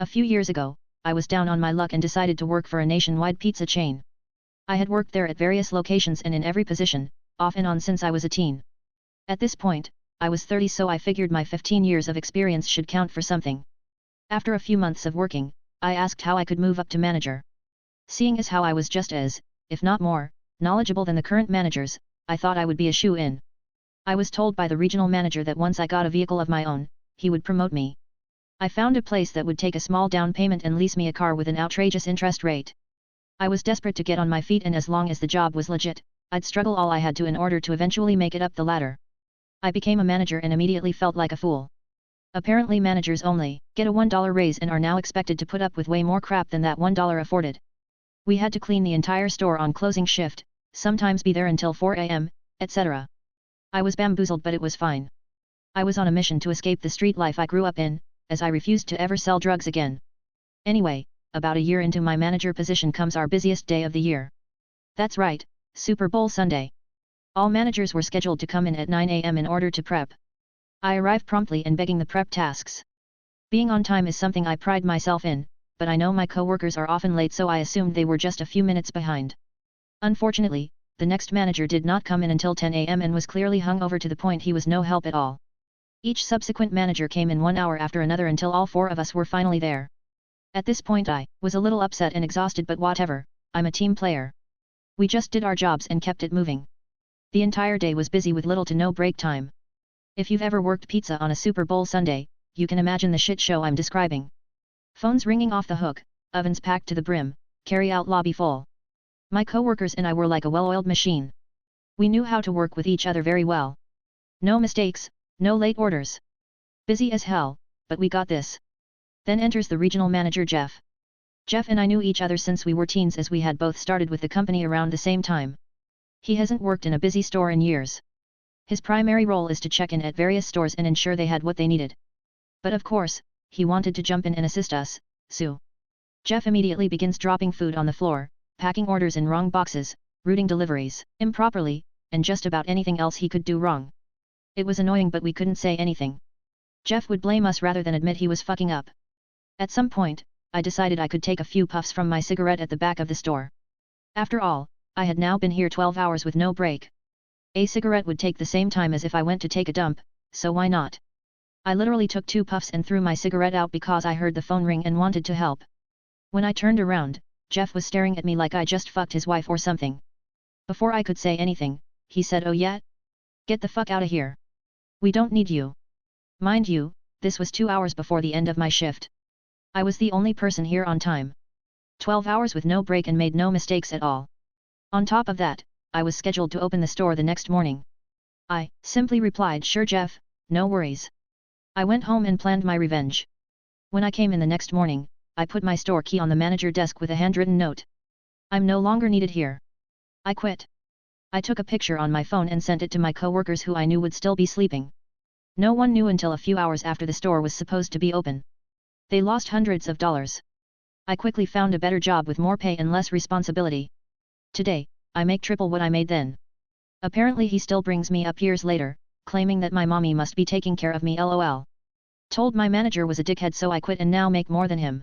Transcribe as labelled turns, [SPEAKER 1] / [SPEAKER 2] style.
[SPEAKER 1] A few years ago, I was down on my luck and decided to work for a nationwide pizza chain. I had worked there at various locations and in every position, off and on since I was a teen. At this point, I was 30, so I figured my 15 years of experience should count for something. After a few months of working, I asked how I could move up to manager. Seeing as how I was just as, if not more, knowledgeable than the current managers, I thought I would be a shoo-in. I was told by the regional manager that once I got a vehicle of my own, he would promote me. I found a place that would take a small down payment and lease me a car with an outrageous interest rate. I was desperate to get on my feet, and as long as the job was legit, I'd struggle all I had to in order to eventually make it up the ladder. I became a manager and immediately felt like a fool. Apparently managers only get a $1 raise and are now expected to put up with way more crap than that $1 afforded. We had to clean the entire store on closing shift, sometimes be there until 4 a.m., etc. I was bamboozled, but it was fine. I was on a mission to escape the street life I grew up in, as I refused to ever sell drugs again. Anyway, about a year into my manager position comes our busiest day of the year. That's right, Super Bowl Sunday. All managers were scheduled to come in at 9 a.m. in order to prep. I arrive promptly and begging the prep tasks. Being on time is something I pride myself in, but I know my co-workers are often late, so I assumed they were just a few minutes behind. Unfortunately, the next manager did not come in until 10 a.m. and was clearly hungover to the point he was no help at all. Each subsequent manager came in 1 hour after another until all 4 of us were finally there. At this point I was a little upset and exhausted, but whatever, I'm a team player. We just did our jobs and kept it moving. The entire day was busy with little to no break time. If you've ever worked pizza on a Super Bowl Sunday, you can imagine the shit show I'm describing. Phones ringing off the hook, ovens packed to the brim, carry-out lobby full. My co-workers and I were like a well-oiled machine. We knew how to work with each other very well. No mistakes, no late orders. Busy as hell, but we got this. Then enters the regional manager Jeff. Jeff and I knew each other since we were teens, as we had both started with the company around the same time. He hasn't worked in a busy store in years. His primary role is to check in at various stores and ensure they had what they needed. But of course, he wanted to jump in and assist us, so Jeff immediately begins dropping food on the floor, packing orders in wrong boxes, routing deliveries improperly, and just about anything else he could do wrong. It was annoying, but we couldn't say anything. Jeff would blame us rather than admit he was fucking up. At some point, I decided I could take a few puffs from my cigarette at the back of the store. After all, I had now been here 12 hours with no break. A cigarette would take the same time as if I went to take a dump, so why not? I literally took 2 puffs and threw my cigarette out because I heard the phone ring and wanted to help. When I turned around, Jeff was staring at me like I just fucked his wife or something. Before I could say anything, he said, "Oh yeah? Get the fuck out of here. We don't need you." Mind you, this was 2 hours before the end of my shift. I was the only person here on time. 12 hours with no break and made no mistakes at all. On top of that, I was scheduled to open the store the next morning. I simply replied, "Sure Jeff, no worries." I went home and planned my revenge. When I came in the next morning, I put my store key on the manager desk with a handwritten note. "I'm no longer needed here. I quit." I took a picture on my phone and sent it to my co-workers who I knew would still be sleeping. No one knew until a few hours after the store was supposed to be open. They lost hundreds of dollars. I quickly found a better job with more pay and less responsibility. Today, I make triple what I made then. Apparently he still brings me up years later, claiming that my mommy must be taking care of me, lol. Told my manager was a dickhead, so I quit and now make more than him.